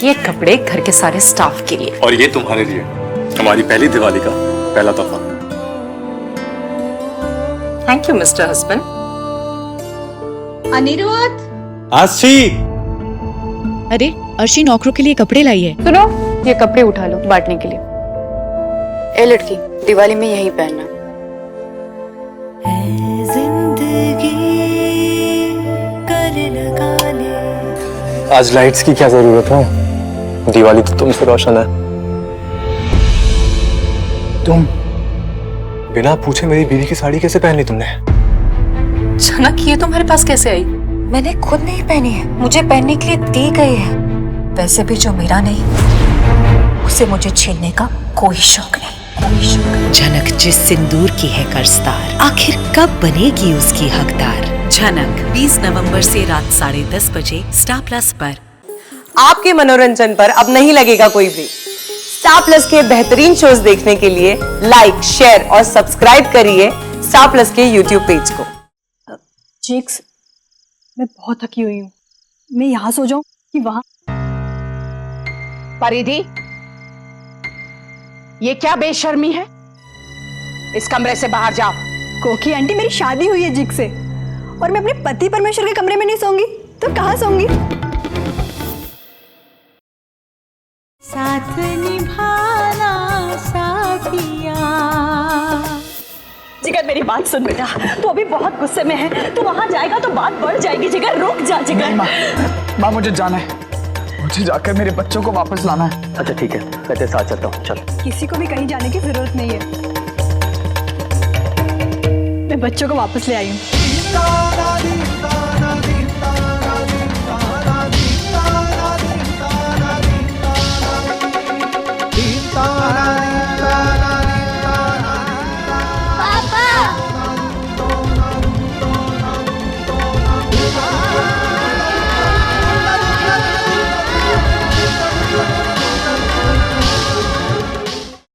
ये कपड़े घर के सारे स्टाफ के लिए। और ये तुम्हारे लिए, हमारी पहली दिवाली का पहला तोहफा। Thank you mister husband. Aniruddh. Aashi. अरे अर्शी नौकरों के लिए कपड़े लाई है। सुनो, ये कपड़े उठा लो बांटने के लिए। ए लड़की, दिवाली में यही पहनना। आज लाइट्स की क्या जरूरत है, दिवाली तो तुमसे रोशन है। तुम बिना पूछे मेरी बीवी की साड़ी कैसे पहन ली तुमने? अचानक ये तुम्हारे पास कैसे आई? मैंने खुद नहीं पहनी है, मुझे पहनने के लिए दी गई है। वैसे भी जो मेरा नहीं, उसे मुझे छीनने का कोई शौक नहीं। झनक जिस सिंदूर की है कर्जदार, आखिर कब बनेगी उसकी हकदार। झनक 20 नवंबर से रात 10:30 बजे स्टार प्लस पर। आपके मनोरंजन पर अब नहीं लगेगा कोई ब्रेक। स्टार प्लस के बेहतरीन शोज देखने के लिए लाइक, शेयर और सब्सक्राइब करिए स्टार प्लस के यूट्यूब पेज को। चिक्स, मैं बहुत थकी हुई हूँ। मैं यहाँ सो जाऊं कि वहाँ? परिधि, ये क्या बेशर्मी है? इस कमरे से बाहर जाओ। कोकी आंटी, मेरी शादी हुई है जिग से, और मैं अपने पति परमेश्वर के कमरे में नहीं सोऊंगी तो कहाँ सोऊंगी? साथ निभाना साथिया। जिगर, मेरी बात सुन बेटा, तू अभी बहुत गुस्से में है, तू वहाँ जाएगा तो बात बढ़ जाएगी। जिगर, रुक जा जिगर। माँ, मुझे जाना है, मुझे जाकर मेरे बच्चों को वापस लाना है। अच्छा ठीक है, मैं तेरे साथ चलता हूँ, चल। किसी को भी कहीं जाने की जरूरत नहीं है, मैं बच्चों को वापस ले आई हूँ।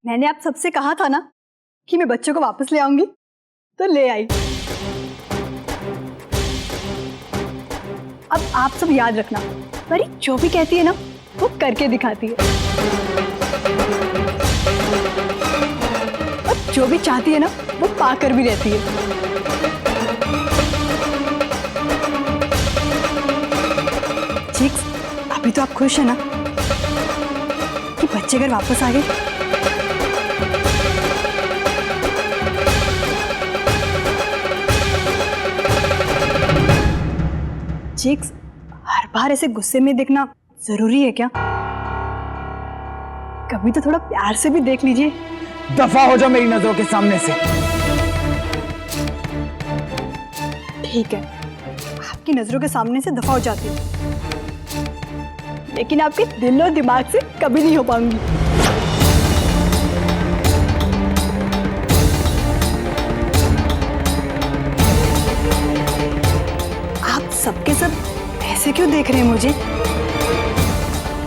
मैंने आप सबसे कहा था ना कि मैं बच्चों को वापस ले आऊंगी, तो ले आई। अब आप सब याद रखना, परी जो भी कहती है ना वो करके दिखाती है, और जो भी चाहती है ना वो पाकर भी रहती है। चिक्स, अभी तो आप खुश है ना कि बच्चे घर वापस आ गए? चिक्स, हर बार ऐसे गुस्से में देखना जरूरी है क्या? कभी तो थोड़ा प्यार से भी देख लीजिए। दफा हो जाओ मेरी नजरों के सामने से। ठीक है, आपकी नजरों के सामने से दफा हो जाती हूँ, लेकिन आपके दिल और दिमाग से कभी नहीं हो पाऊंगी। आप सबके सब ऐसे क्यों देख रहे हैं मुझे?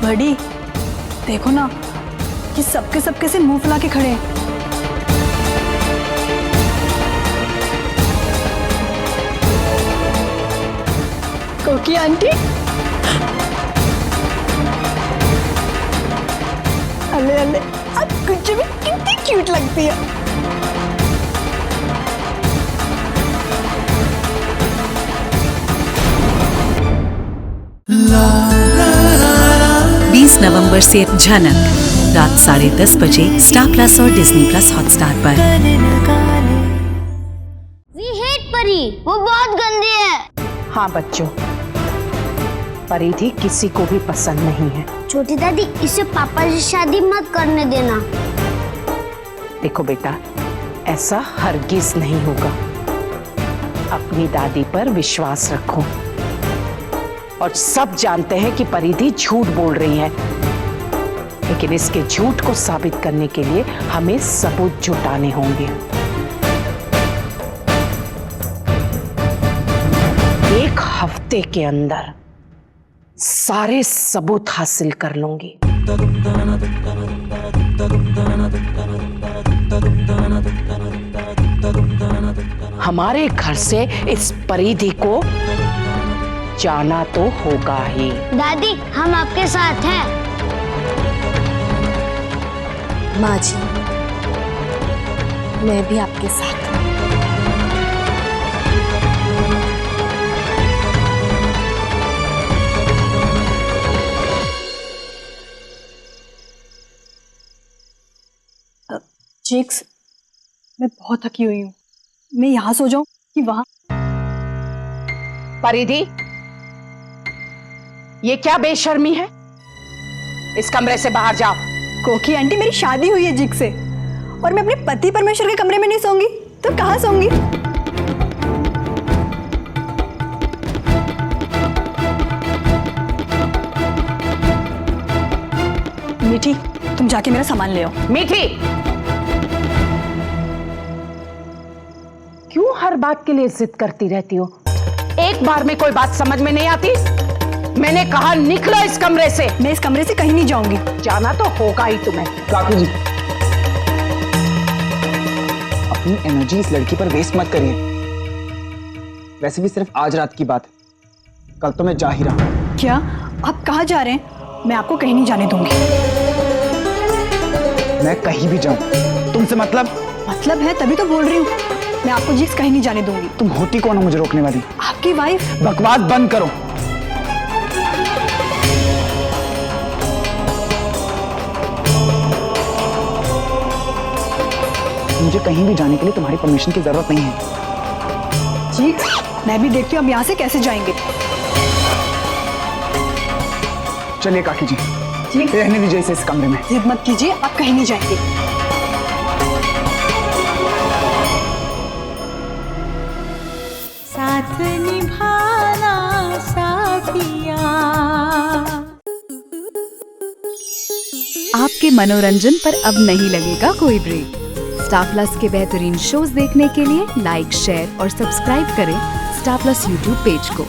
बड़ी देखो ना, ये सबके सब कैसे मुंह फुला के खड़े हैं। कोकी आंटी, अले अले, अब कुछ भी कितनी क्यूट लगती है। 20 नवंबर से झनक रात 10:30 बजे स्टार प्लस और डिज्नी प्लस हॉटस्टार पर। We hate परी, वो बहुत गंदी है। हाँ बच्चों, परिधि किसी को भी पसंद नहीं है। छोटी दादी, इसे पापा से शादी मत करने देना। देखो बेटा, ऐसा हरगिज नहीं होगा। अपनी दादी पर विश्वास रखो। और सब जानते हैं कि परिधि झूठ बोल रही है, लेकिन इसके झूठ को साबित करने के लिए हमें सबूत जुटाने होंगे। एक हफ्ते के अंदर सारे सबूत हासिल कर लूंगी। हमारे घर से इस परिधि को जाना तो होगा ही। दादी, हम आपके साथ हैं। माँ जी, मैं भी आपके साथ हूँ। चिक्स, मैं बहुत थकी हुई हूँ। मैं यहाँ सो जाऊं कि वहां? परिधि, ये क्या बेशर्मी है? इस कमरे से बाहर जाओ। कोकी आंटी, मेरी शादी हुई है जिग से और मैं अपने पति परमेश्वर के कमरे में नहीं सोऊंगी तो कहाँ सोऊंगी? मीठी, तुम जाके मेरा सामान ले आओ। मीठी, क्यों हर बात के लिए जिद करती रहती हो? एक बार में कोई बात समझ में नहीं आती? मैंने कहा निकलो इस कमरे से। मैं इस कमरे से कहीं नहीं जाऊंगी। जाना तो होगा ही तुम्हें। काकी जी, अपनी एनर्जी इस लड़की पर वेस्ट मत करिए। वैसे भी सिर्फ आज रात की बात है, कल तो मैं जा ही रहा हूं। क्या आप कहाँ जा रहे हैं? मैं आपको कहीं नहीं जाने दूंगी। मैं कहीं भी जाऊं, तुमसे मतलब है तभी तो बोल रही हूँ। मैं आपको जिस कहीं नहीं जाने दूंगी। तुम होती कौन हो मुझे रोकने वाली? आपकी वाइफ। बकवास बंद करो। मुझे कहीं भी जाने के लिए तुम्हारी परमिशन की जरूरत नहीं है। ठीक, मैं भी देखती हूँ अब यहाँ से कैसे जाएंगे। चलिए काकी जी, रहने दीजिए इसे इस कमरे में। जिद मत कीजिए, आप कहीं नहीं जाएंगे। साथ निभाना साथिया। आपके मनोरंजन पर अब नहीं लगेगा कोई ब्रेक। स्टार प्लस के बेहतरीन शोज देखने के लिए लाइक, शेयर और सब्सक्राइब करें स्टार प्लस यूट्यूब पेज को।